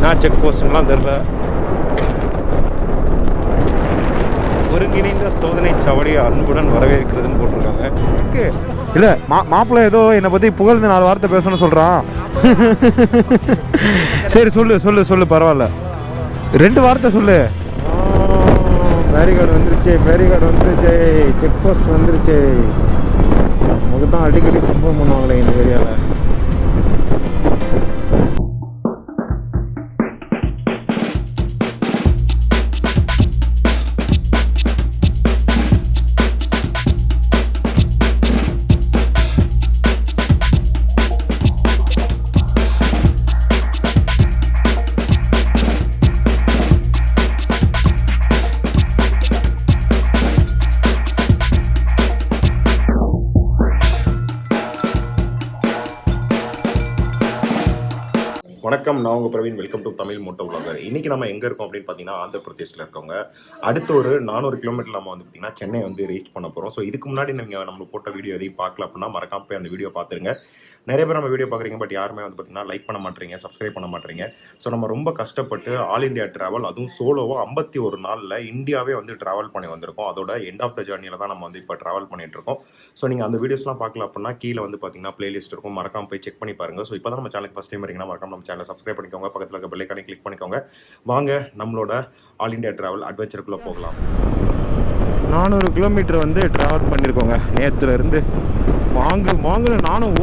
நான் செக் போஸ்ட்லாம் தெரில. ஒருங்கிணைந்த சோதனை சாவடி அன்புடன் வரவேற்கிறதுன்னு போட்டிருக்காங்க. ஓகே. இல்லை மாப்பிள்ளை ஏதோ என்னை பற்றி புகழ்ந்து 4 வார்த்தை பேசணும்னு சொல்கிறான். சரி சொல்லு பரவாயில்ல, 2 வார்த்தை சொல்லு. பேரிகார்டு வந்துருச்சு, செக் போஸ்ட் வந்துருச்சு. முகத்தான் அடிக்கடி சம்பவம் பண்ணுவாங்களே இந்த ஏரியாவில். வணக்கம், நான் உங்கள் Praveen. Welcome to Tamil moto vlogger. இன்றைக்கி நம்ம எங்கே இருக்கோம் அப்படின்னு பார்த்தீங்கன்னா ஆந்திர பிரதேசில் இருக்கவங்க. அடுத்த ஒரு 400 கிலோமீட்டர் நம்ம வந்து பார்த்திங்கன்னா சென்னை வந்து ரீச் பண்ண போகிறோம். ஸோ இதுக்கு முன்னாடி நீங்கள் நம்ம போட்ட வீடியோ எதையும் பார்க்கல அப்படின்னா மறக்காம போய் அந்த வீடியோ பார்த்துருங்க. நிறைய பேர் நம்ம வீடியோ பார்க்குறீங்க, பட் யாருமே வந்து பார்த்திங்கன்னா லைக் பண்ண மாட்டேறீங்க, சப்ஸ்கிரைப் பண்ண மாட்டேறீங்க. ஸோ நம்ம ரொம்ப கஷ்டப்பட்டு ஆல் இண்டியா ட்ராவல், அதுவும் சோலோவாக 51 நாளில் இந்தியாவே வந்து ட்ராவல் பண்ணி வந்திருக்கோம். அதோட எண்ட் ஆஃப் த ஜர்னியில் தான் நம்ம வந்து இப்போ ட்ராவல் பண்ணிகிட்ருக்கோம். ஸோ நீங்கள் அந்த வீடியோஸ்லாம் பார்க்கல அப்படின்னா கீழே வந்து பார்த்திங்கன்னா பிளேலிஸ்ட் இருக்கும், மறக்காம போய் செக் பண்ணி பாருங்கள். ஸோ இப்போ தான் நம்ம சேனலுக்கு ஃபஸ்ட் டைம் வரீங்கன்னா மறக்காம நம்ம சேனலை சப்ஸ்கிரைப் பண்ணிக்கோங்க, பக்கத்தில் இருக்க பெல் ஐகானை கிளிக் பண்ணிக்கோங்க. வாங்க நம்மளோட ஆல் இண்டியா ட்ராவல் அட்வென்ச்சருக்குள்ளே போகலாம். 400 கிலோமீட்டர் வந்து ட்ராவல் பண்ணியிருக்கோங்க நேற்றுலேருந்து. வாங்க நானும்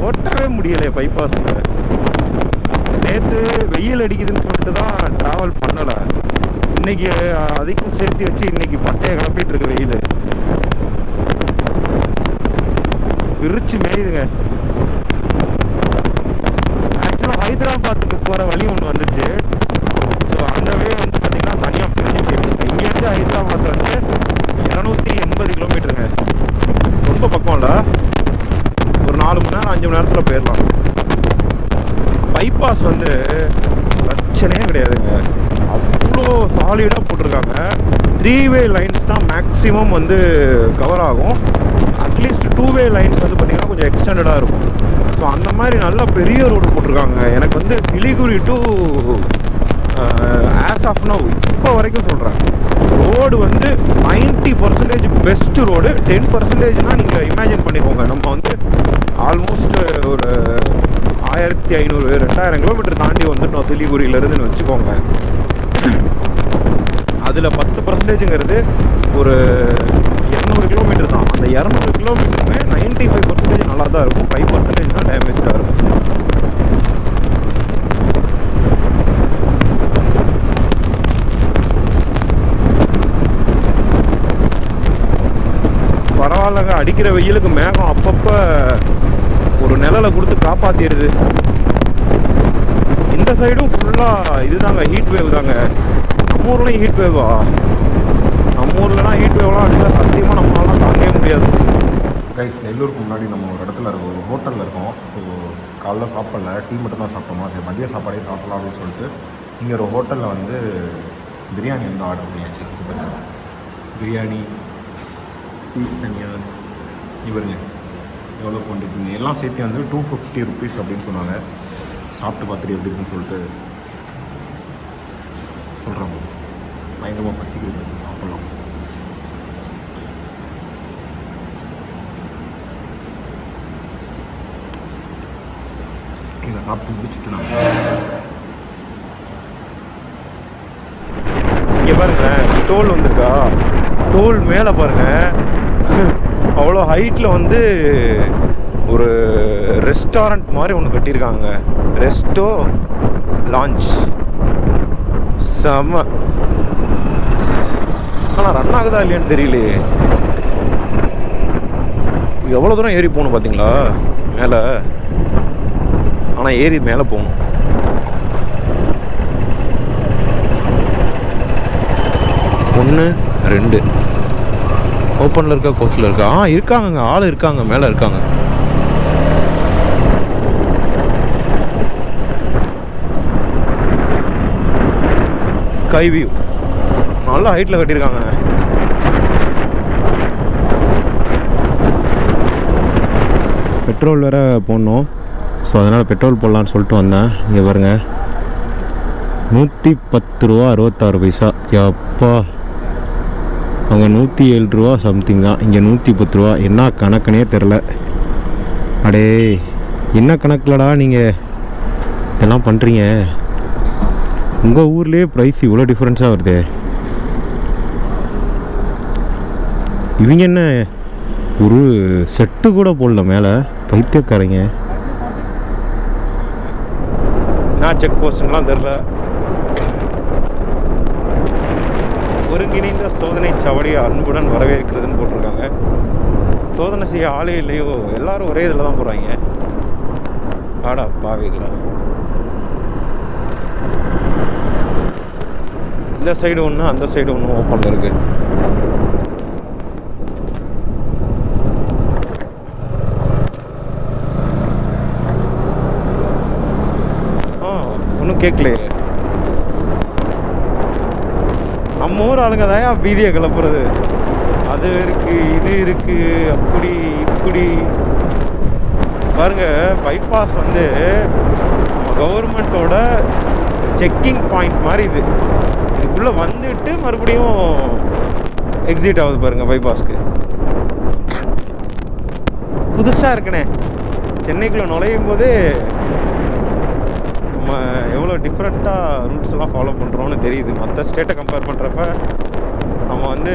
ஓட்டவே முடியலை பைபாஸில். நேற்று வெயில் அடிக்குதுன்னு சொல்லிட்டு தான் ட்ராவல் பண்ணலை. இன்றைக்கி அதுக்கும் சேர்த்து வச்சு இன்றைக்கி பட்டையை கிளப்பிட்டு இருக்கு வெயில். விரிச்சு மேயுதுங்க. ஆக்சுவலாக ஹைதராபாத்துக்கு போகிற வழி ஒன்று வந்துச்சு. ஸோ அந்த வே வந்து பார்த்திங்கன்னா தனியாக பிரிஞ்சு இங்கேருந்து ஹைதராபாத் வந்து 280 கிலோமீட்டருங்க. ரொம்ப பக்கம் இல்லை, ஒரு 4 மணி நேரம் 5 மணி நேரத்தில் போயிடலாம். பைபாஸ் வந்து பிரச்சனையே கிடையாதுங்க, அவ்வளோ சாலிடாக போட்டிருக்காங்க. 3-வே லைன்ஸ் தான் மேக்ஸிமம் வந்து கவர் ஆகும். அட்லீஸ்ட் 2-வே லைன்ஸ் வந்து பார்த்திங்கன்னா கொஞ்சம் எக்ஸ்டெண்டடாக இருக்கும். ஸோ அந்த மாதிரி நல்லா பெரிய ரோடு போட்டிருக்காங்க. எனக்கு வந்து Siliguri to as of now இப்போ வரைக்கும் சொல்கிறேன், ரோடு வந்து 90% பெஸ்ட்டு ரோடு. 10%னால் நீங்கள் இமேஜின் பண்ணிக்கோங்க, நம்ம வந்து ஆல்மோஸ்ட் ஒரு 1500-2000 கிலோமீட்டர் தாண்டி வந்துட்டோம் சிலிகுரியிலேருந்துன்னு வச்சுக்கோங்க. அதில் 10%ங்கிறது ஒரு 200 கிலோமீட்டர் தான். அந்த 200 கிலோமீட்டருமே 95% நல்லா தான் இருக்கும், 5% தான் டேமேஜாக இருக்கும். பரவாயில்லங்க, அடிக்கிற வெயிலுக்கு மேகம் அப்பப்போ ஒரு நிழலை கொடுத்து காப்பாற்றிடுது. இந்த சைடும் ஃபுல்லாக இதுதாங்க, ஹீட் வேவ் தாங்க. நம்ம ஊர்லேயும் ஹீட் வேவா? நம்ம ஊர்லலாம் ஹீட் வேவ்லாம் அடிச்சா சத்தியமாக நம்மளாலாம் தாங்கவே முடியாது. கைஸ், நெல்லூருக்கு முன்னாடி நம்ம ஒரு இடத்துல இருக்கோம், ஒரு ஹோட்டலில் இருக்கோம். ஸோ காலைல சாப்பிடல, டீ மட்டும் தான் சாப்பிட்டோமா. சரி, மதிய சாப்பாடே சாப்பிடலாம் அப்படின்னு சொல்லிட்டு இங்கே ஒரு ஹோட்டலில் வந்து பிரியாணி வந்து ஆர்டர் பண்ணியாச்சு. பிரியாணி பீஸ் தனியாக இவருங்க எவ்வளோ கொண்டுருக்கீங்க எல்லாம் சேர்த்து வந்து 250 ருபீஸ் அப்படின்னு சொன்னாங்க. சாப்பிட்டு பார்த்துட்டு எப்படி இருக்குன்னு சொல்லிட்டு சொல்கிறாங்க. பயங்கரமாக பசிக்குது, ஃபஸ்ட்டு சாப்பிட்லாம். இதை சாப்பிட்டு முடிச்சுட்டு நான் இங்கே பாருங்களேன், டோல் வந்திருக்கா. டோல் மேலே பாருங்கள், அவ்வளோ ஹைட்டில் வந்து ஒரு ரெஸ்டாரண்ட் மாதிரி ஒன்று கட்டியிருக்காங்க. ரெஸ்டோ லான்ச் செம்ம. ஆனால் ரன் ஆகுதா இல்லையான்னு தெரியலையே. எவ்வளோ தூரம் ஏறி போகணும் பார்த்தீங்களா மேலே. ஆனால் ஏறி மேலே போகணும். ஒன்று 2 ஓப்பனில் இருக்கா, கோஸ்டில் இருக்கா? இருக்காங்க, ஆள் இருக்காங்க, மேலே இருக்காங்க. ஸ்கை வியூ நல்லா ஹைட்டில் கட்டியிருக்காங்க. பெட்ரோல் வேறு போடணும். ஸோ அதனால் பெட்ரோல் போடலான்னு சொல்லிட்டு வந்தேன். இங்கே பாருங்கள், 110 ரூபா 66 பைசா. எப்பா, அங்கே 107 ரூபா சம்திங் தான், இங்கே 110 ரூபா. என்ன கணக்குனே தெரில. அடே, என்ன கணக்கில்டா நீங்கள் இதெல்லாம் பண்ணுறீங்க? உங்கள் ஊர்லேயே ப்ரைஸ் இவ்வளோ டிஃப்ரென்ஸாக வருது. இவங்க என்ன ஒரு செட்டு கூட போடல மேலே, பைத்தியக்காரங்க. நான் செக் போஸ்ட்லாம் தெரில. ஒருங்கிணைந்த சோதனை சாவடி அன்புடன் வரவேற்கிறதுன்னு போட்டிருக்காங்க. சோதனை செய்ய ஆளே இல்லையோ, எல்லாரும் ஒரே இதில் தான் போகிறாங்க. ஆடா பாவிகளா. இந்த சைடு ஒன்று, அந்த சைடு ஒன்று ஓப்பனில் இருக்குது. ஒன்றும் கேட்கலையே. நம்ம ஊர் ஆளுங்க தான் பீதியை கிளப்புறது. அது இருக்குது, இது இருக்குது, அப்படி இப்படி. பாருங்க, பைபாஸ் வந்து நம்ம கவர்மெண்ட்டோட செக்கிங் பாயிண்ட் மாதிரி. இதுக்குள்ளே வந்துட்டு மறுபடியும் எக்ஸிட் ஆகுது பாருங்கள் பைபாஸ்க்கு. புதுசாக இருக்குண்ணே. சென்னைக்குள்ளே நுழையும் போதே நம்ம எவ்வளோ டிஃப்ரெண்ட்டாக ரூல்ஸ் எல்லாம் ஃபாலோ பண்ணுறோன்னு தெரியுது. மற்ற ஸ்டேட்டை கம்பேர் பண்ணுறப்ப நம்ம வந்து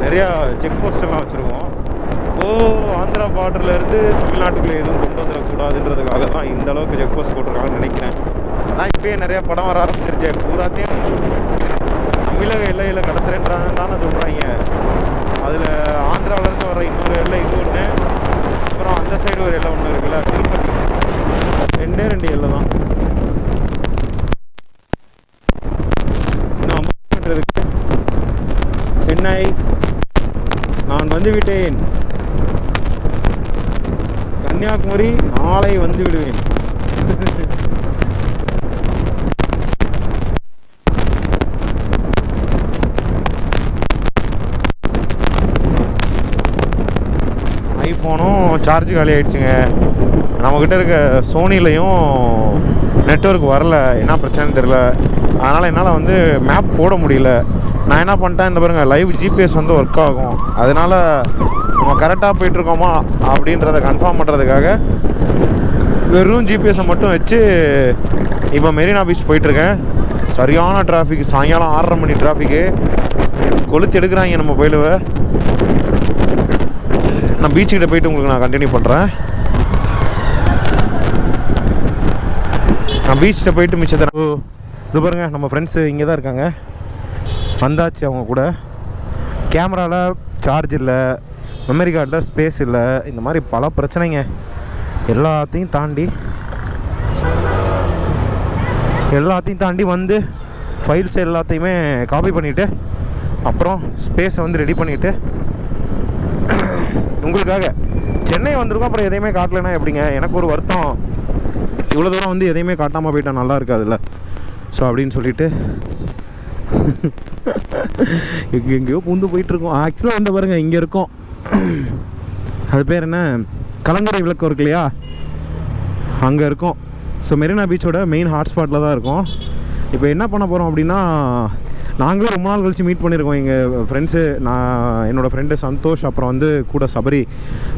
நிறையா செக் போஸ்டெல்லாம் வச்சுருக்கோம். ஆந்திரா பார்டர்லேருந்து தமிழ்நாட்டுக்குள்ளே எதுவும் கொண்டு வந்துடக்கூடாதுன்றதுக்காக தான் இந்த அளவுக்கு செக் போஸ்ட் போட்டிருக்காங்கன்னு நினைக்கிறேன். அதான் இப்போயே நிறையா படம் வர ஆரம்பிச்சிருச்சு. பூராத்தையும் தமிழக எல்லையில் கடத்துறேன்றாங்கன்னு சொல்கிறாங்க. அதில் ஆந்திராவிலேருந்து வர இன்னொரு எல்லை இது ஒன்று, அப்புறம் அந்த சைடு ஒரு எல்லை ஒன்று இருக்குல்ல, திருப்பதி. ரெண்டு எல்லை தான். இன்னும் 50 கிலோமீட்டர் இருக்கு. சென்னை நான் வந்து விட்டேன். கன்னியாகுமரி நாளை வந்து விடுவேன். ஐஃபோனும் சார்ஜ் காலி ஆகிடுச்சுங்க. நம்மக்கிட்ட இருக்க சோனிலையும் நெட்வொர்க் வரல, என்ன பிரச்சனைன்னு தெரில. அதனால் என்னால் வந்து மேப் போட முடியல. நான் என்ன பண்ணிட்டேன், இந்த பாருங்கள், லைவ் ஜிபிஎஸ் வந்து ஒர்க் ஆகும். அதனால் நம்ம கரெக்டாக போயிட்டுருக்கோமா அப்படின்றத கன்ஃபார்ம் பண்ணுறதுக்காக வெறும் ஜிபிஎஸை மட்டும் வச்சு இப்போ மெரினா பீச் போயிட்டுருக்கேன். சரியான டிராஃபிக், சாயங்காலம் 6:30 மணி டிராஃபிக்கு. கொளுத்து எடுக்கிறாங்க நம்ம போயிடுவை. நான் பீச்சுக்கிட்ட போயிட்டு உங்களுக்கு நான் கண்டினியூ பண்ணுறேன். நான் பீச்சில் போயிட்டு மிச்சத்தை இது பாருங்கள், நம்ம ஃப்ரெண்ட்ஸு இங்கே தான் இருக்காங்க. வந்தாச்சு அவங்க கூட. கேமராவில் சார்ஜ் இல்லை, மெமரி கார்டில் ஸ்பேஸ் இல்லை, இந்த மாதிரி பல பிரச்சனைங்க. எல்லாத்தையும் தாண்டி வந்து ஃபைல்ஸ் எல்லாத்தையுமே காப்பி பண்ணிவிட்டு அப்புறம் ஸ்பேஸை வந்து ரெடி பண்ணிவிட்டு உங்களுக்காக சென்னை வந்திருக்கோம். அப்புறம் எதையுமே காட்டலைன்னா எப்படிங்க? எனக்கு ஒரு வருத்தம். இவ்வளோ தூரம் வந்து எதையுமே காட்டாமல் போயிட்டா நல்லா இருக்காதுல்ல. ஸோ அப்படின்னு சொல்லிட்டு எங்கெங்கேயோ பூந்து போயிட்டுருக்கோம். ஆக்சுவலாக வந்து பாருங்கள், இங்கே இருக்கோம். அது பேர் என்ன, கலங்கரை விளக்கம் இருக்கு இல்லையா, அங்கே இருக்கோம். ஸோ மெரினா பீச்சோட மெயின் ஹாட்ஸ்பாட்டில் தான் இருக்கோம். இப்போ என்ன பண்ண போகிறோம் அப்படின்னா, நாங்களும் ரொம்ப நாள் கழிச்சு மீட் பண்ணியிருக்கோம். எங்கள் ஃப்ரெண்ட்ஸு, என்னோடய ஃப்ரெண்டு சந்தோஷ், அப்புறம் வந்து கூட சபரி,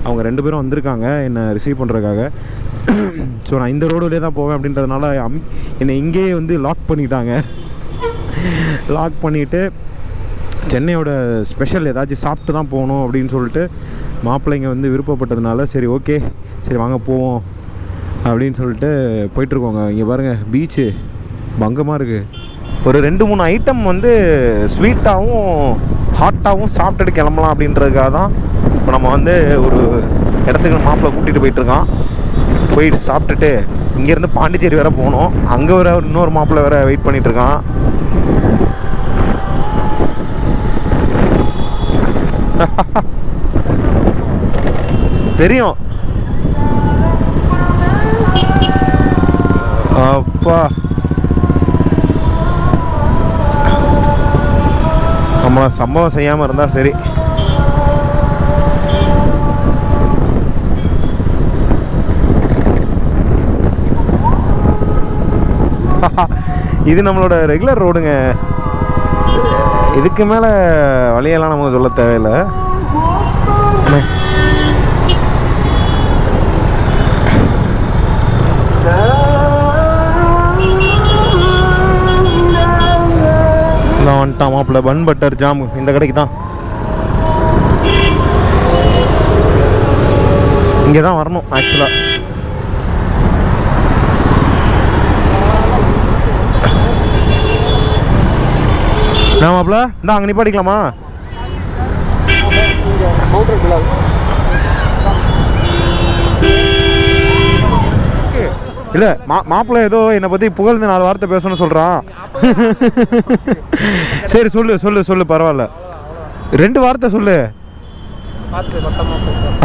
அவங்க 2 பேரும் வந்திருக்காங்க என்னை ரிசீவ் பண்ணுறதுக்காக. ஸோ நான் இந்த ரோடுலேயே தான் போவேன் அப்படின்றதுனால என்னை இங்கேயே வந்து லாக் பண்ணிட்டாங்க. லாக் பண்ணிவிட்டு சென்னையோட ஸ்பெஷல் ஏதாச்சும் சாப்பிட்டு தான் போகணும் அப்படின்னு சொல்லிட்டு மாப்பிள்ளைங்க வந்து விருப்பப்பட்டதுனால சரி ஓகே, சரி வாங்க போவோம் அப்படின்னு சொல்லிட்டு போயிட்டுருக்கோங்க. இங்கே பாருங்கள், பீச்சு பங்கமாக இருக்குது. ஒரு 2-3 ஐட்டம் வந்து ஸ்வீட்டாகவும் ஹாட்டாகவும் சாப்பிட்டுட்டு கிளம்பலாம் அப்படின்றதுக்காக தான் இப்போ நம்ம வந்து ஒரு இடத்துக்கு மாப்பிள்ளை கூட்டிகிட்டு போயிட்டுருக்கான். போயிட்டு சாப்பிட்டுட்டு இங்கேருந்து பாண்டிச்சேரி வேறு போகணும். அங்கே வேறு இன்னொரு மாப்பிள்ளை வேறு வெயிட் பண்ணிகிட்ருக்கான். தெரியும். அப்பா, நம்ம சம்பவம் செய்யாமல் இருந்தால் சரி. இது நம்மளோட ரெகுலர் ரோடுங்க. இதுக்கு மேலே வழியெல்லாம் நமக்கு சொல்ல தேவையில்லை. வந்துட்டான் மாப்பிள்ள. பன் பட்டர் ஜாம் இந்த கடைக்கு தான். இங்கே தான் வரணும் ஆக்சுவலாக. நான் மாப்பிள்ள இந்த அங்கே நிப்பாட்டிக்கலாமா? இல்லை மாப்பிள்ள ஏதோ என்னை பற்றி புகழ்ந்து 4 வார்த்தை பேசணும்னு சொல்கிறான். சரி சொல்லு சொல்லு சொல்லு, பரவாயில்ல, 2 வார்த்தை சொல்லு.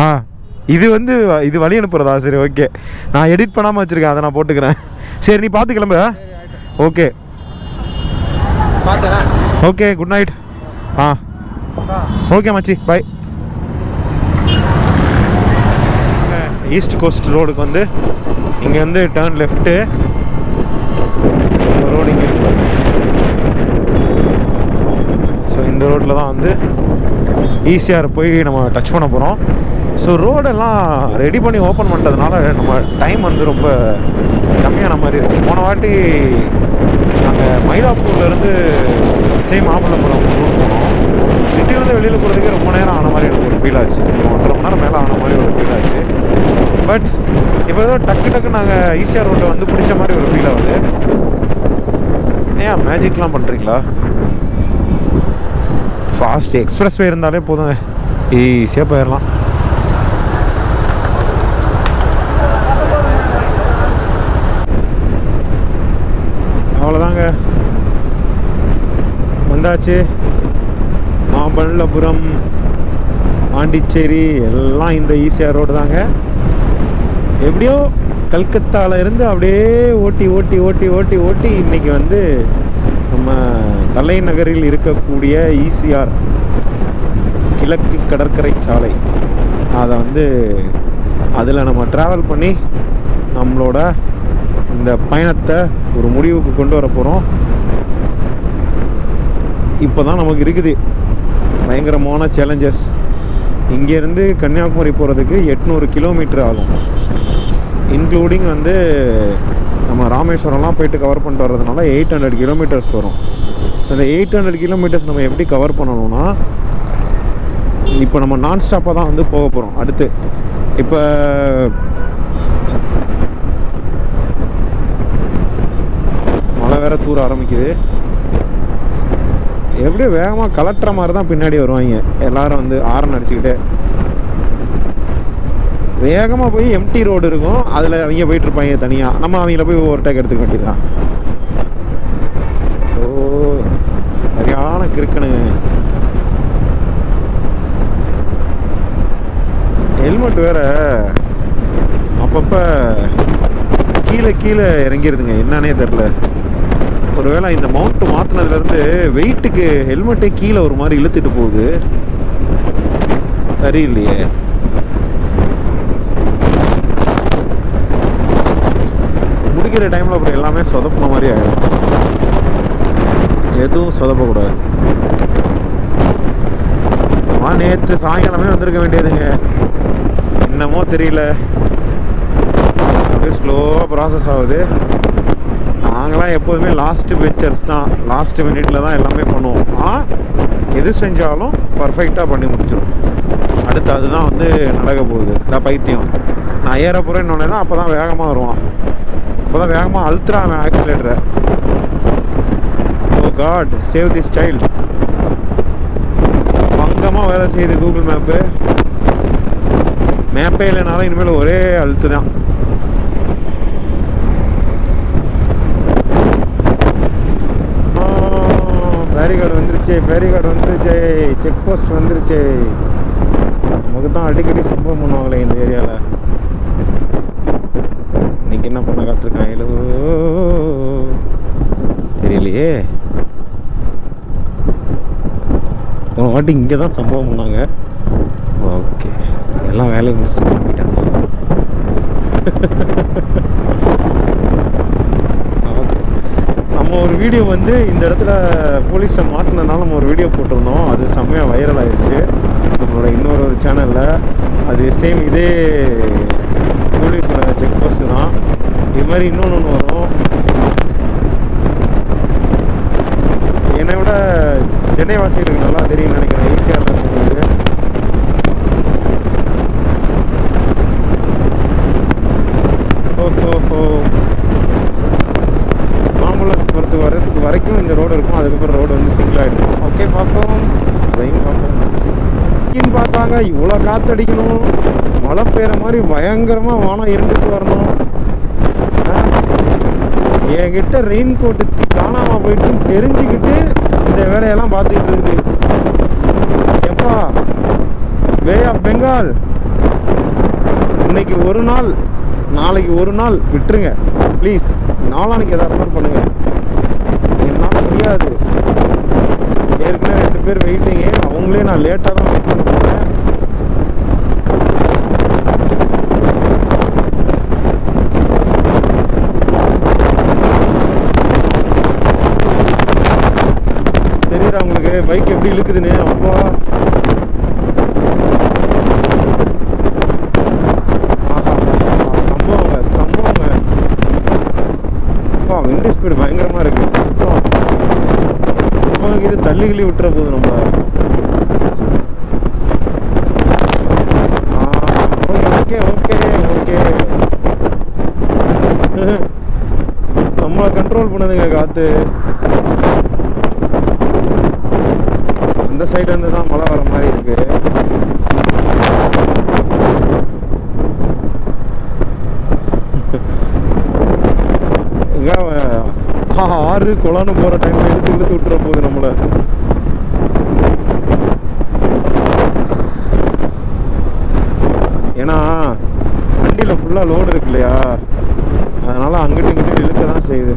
ஆ இது வந்து இது வழி அனுப்புறதா? சரி ஓகே, நான் எடிட் பண்ணாமல் வச்சுருக்கேன், அதை நான் போட்டுக்கிறேன். சரி நீ பார்த்து கிளம்பு. Okay okay, good night. ஆ ஓகே மச்சி, பாய். ஈஸ்ட் கோஸ்ட் ரோடுக்கு வந்து இங்கே வந்து டேர்ன் லெஃப்ட்டு ரோடு இங்கே இருக்கு. ஸோ இந்த ரோட்டில் தான் வந்து ஈஸியாக போய் நம்ம டச் பண்ண போகிறோம். ஸோ ரோடெல்லாம் ரெடி பண்ணி ஓப்பன் பண்ணுறதுனால நம்ம டைம் வந்து ரொம்ப கம்மியான மாதிரி இருக்கும். போன வாட்டி நாங்கள் மயிலாப்பூர்லேருந்து மாமல்லபுரம் ஊர் போனோம். சிட்டிலேருந்து வெளியில் போகிறதுக்கே ரொம்ப நேரம் ஆன மாதிரி எனக்கு ஒரு ஃபீல் ஆச்சு. 1.5 மணி நேரம் மேலே ஆன மாதிரி ஒரு ஃபீல் ஆச்சு. பட் இப்போ ஏதோ டக்கு நாங்கள் ஈஸியாக ரோட்டை வந்து பிடிச்ச மாதிரி ஒரு ஃபீல் ஆகுது. ஏன் மேஜிக்லாம் பண்ணுறீங்களா? ஃபாஸ்ட் எக்ஸ்பிரஸ் வே இருந்தாலே போதுங்க, ஈஸியாக போயிடலாம். அவ்வளோதாங்க, வந்தாச்சு. மாமல்லபுரம், பாண்டிச்சேரி எல்லாம் இந்த ஈசிஆர் ரோடு தாங்க. எப்படியோ கல்கத்தாவில் இருந்து அப்படியே ஓட்டி ஓட்டி ஓட்டி ஓட்டி ஓட்டி இன்றைக்கி வந்து நம்ம தலைநகரில் இருக்கக்கூடிய ஈசிஆர் கிழக்கு கடற்கரை சாலை, அதை வந்து அதில் நம்ம ட்ராவல் பண்ணி நம்மளோட இந்த பயணத்தை ஒரு முடிவுக்கு கொண்டு வர போகிறோம். இப்போ தான் நமக்கு இருக்குது பயங்கரமான சேலஞ்சஸ். இங்கேருந்து கன்னியாகுமரி போகிறதுக்கு 800 கிலோமீட்டர் ஆகும். இன்க்ளூடிங் வந்து நம்ம ராமேஸ்வரம்லாம் போயிட்டு கவர் பண்ணிட்டு வர்றதுனால 800 கிலோமீட்டர்ஸ் வரும். ஸோ இந்த 800 கிலோமீட்டர்ஸ் நம்ம எப்படி கவர் பண்ணணும்னா, இப்போ நம்ம நான் ஸ்டாப்பாக தான் வந்து போக போகிறோம். அடுத்து இப்போ மழை வேற தூர ஆரம்பிக்குது. எப்படியோ வேகமாக கலட்டுற மாதிரி தான் பின்னாடி வருவாங்க எல்லோரும் வந்து ஆரன் அடிச்சுக்கிட்டே. வேகமாக போய் எம்டி ரோடு இருக்கும், அதில் அவங்க போயிட்டுருப்பாங்க தனியாக. நம்ம அவங்கள போய் ஓவர்டேக் எடுத்துக்க வேண்டியதுதான். ஸோ சரியான கிறுக்கணுங்க. ஹெல்மெட் வேறு அப்பப்போ கீழே இறங்கிடுதுங்க, என்னன்னே தெரில. ஒருவேளை இந்த மவுண்ட் மாற்றினதுலேருந்து வெயிட்டுக்கு ஹெல்மெட்டே கீழே ஒரு மாதிரி இழுத்துட்டு போகுது. சரியில்லையே. முடிக்கிற டைமில் அப்புறம் எல்லாமே சொதப்பின மாதிரி ஆகிடும். எதுவும் சொதப்பக்கூடாது. நேற்று சாயங்காலமே வந்திருக்க வேண்டியதுங்க, என்னமோ தெரியல, அப்படியே ஸ்லோவாக ப்ராசஸ் ஆகுது. நாங்களாம் எப்போதுமே லாஸ்ட்டு பெஞ்சர்ஸ் தான், லாஸ்ட்டு மினிட்ல தான் எல்லாமே பண்ணுவோம். ஆனால் எது செஞ்சாலும் பர்ஃபெக்டாக பண்ணி முடிச்சிடும். அடுத்து அதுதான் வந்து நடக்க போகுது. இல்லை பைத்தியம், நான் ஏற போகிறேன்னு தான் அப்போ தான் வேகமாக வருவான், அப்போ தான் வேகமாக அழுத்துறான் ஆக்சிலேட்டரை. ஓ காட், சேவ் தி ஸ்டைல். பங்கமாக வேலை செய்யுது கூகுள் மேப்பே இல்லைனாலும் இனிமேல் ஒரே அழுத்து தான். பேரிகார்டு வந்துருச்சு, செக் போஸ்ட் வந்துருச்சு. நமக்கு தான் அடிக்கடி சம்பவம் பண்ணுவாங்களே இந்த ஏரியாவில். இன்னைக்கு என்ன பண்ண காத்திருக்காங்களோ தெரியலையே. ஒரு வாட்டி இங்கே தான் சம்பவம் பண்ணாங்க. ஓகே, எல்லாம் வேலையை முடிச்சுட்டு கிளம்பிட்டாங்க. நம்ம ஒரு வீடியோ வந்து இந்த இடத்துல போலீஸில் மாட்டினதுனால நம்ம ஒரு வீடியோ போட்டிருந்தோம். அது செம்மையாக வைரல் ஆயிடுச்சு நம்மளோட இன்னொரு சேனலில். அது சேம் இதே போலீஸோட செக் போஸ்ட் தான். இது மாதிரி இன்னொன்று வரும். என்னை விட சென்னை வாசிகளுக்கு நல்லா தெரியும்னு நினைக்கிறேன், ஈஸியாக இருக்கிறது. ஓஹோ, மாம்பழத்துக்கு வர்றதுக்கு வரைக்கும் இந்த ரோடு இருக்கும். அதுக்கப்புறம் ரோடு வந்து சிங்கிள் ஆகிடும். ஓகே, பார்ப்போம், அதையும் பார்ப்போம். இன்னு பார்த்தாங்க இவ்வளோ காற்றடிக்கணும், மழை பெய்கிற மாதிரி பயங்கரமாக வானம் இருந்துட்டு வரணும். என்கிட்ட ரெயின் கோட்டு காணாமல் போயிடுச்சுன்னு தெரிஞ்சுக்கிட்டு இந்த வேலையெல்லாம் பார்த்துக்கிட்டு இருக்குது. எப்பா பே ஆஃப் பெங்கால், இன்னைக்கு ஒரு நாள், நாளைக்கு ஒரு நாள் விட்டுருங்க ப்ளீஸ். நாளானைக்கு எதாவது இருந்தாலும் பண்ணுங்க, என்னால் முடியாது. ஏற்கனவே 2 பேர் வெயிட்டிங்கு, அவங்களே நான் லேட்டாக தான் வெயிட் பண்ண போனேன். தெரியுதா உங்களுக்கு பைக் எப்படி இழுக்குதுன்னு? அப்பா சம்பவங்க. அப்பா விண்டி ஸ்பீடு பயங்கரமாக இருக்கு. இது தள்ளி கிள்ளி விட்டுற போகுது நம்ம. ஓகே ஓகே ஓகே, நம்மளை கண்ட்ரோல் பண்ணுதுங்க காற்று. அந்த சைடு வந்து தான் மழை வர மாதிரி இருக்கு. ஆறு குளம்னு போற டைம்ல இழுத்து இழுத்து விட்டுற போகுது நம்மள. ஏன்னா வண்டியில ஃபுல்லா லோடு இருக்கு இல்லையா, அதனால அங்கிட்டு இங்கிட்டு இழுக்க தான் செய்யுது.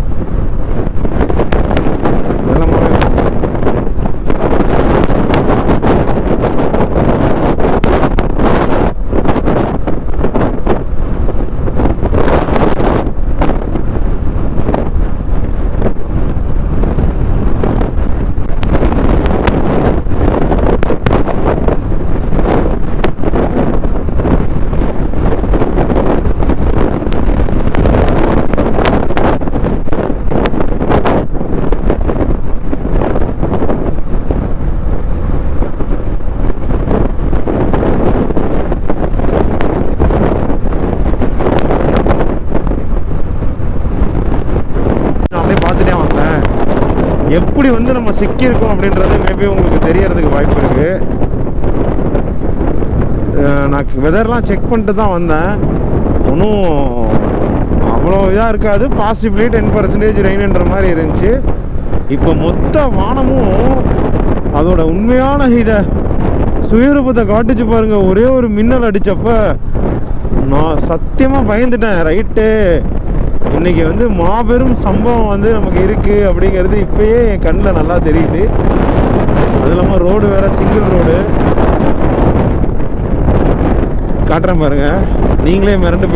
எப்படி வந்து நம்ம சிக்கியிருக்கோம் அப்படின்றது மேபி உங்களுக்கு தெரியறதுக்கு வாய்ப்பு இருக்கு. நான் வெதர்லாம் செக் பண்ணிட்டு தான் வந்தேன். ஒன்றும் அவ்வளோ இதாக இருக்காது, பாசிபிளி 10% ரெயின்ன்ற மாதிரி இருந்துச்சு. இப்போ மொத்த வானமும் அதோட உண்மையான இதை சுயரூபத்தை காட்டுச்சு பாருங்க. ஒரே ஒரு மின்னல் அடித்தப்ப நான் சத்தியமாக பயந்துட்டேன். ரைட்டு, இன்னைக்கு வந்து மாபெரும் சம்பவம் வந்து நமக்கு இருக்குது அப்படிங்கிறது இப்போயே என் கண்ணில் நல்லா தெரியுது. அது இல்லாமல் ரோடு வேறு சிங்கிள் ரோடு. காட்டுறேன் பாருங்கள், நீங்களே மிரண்டு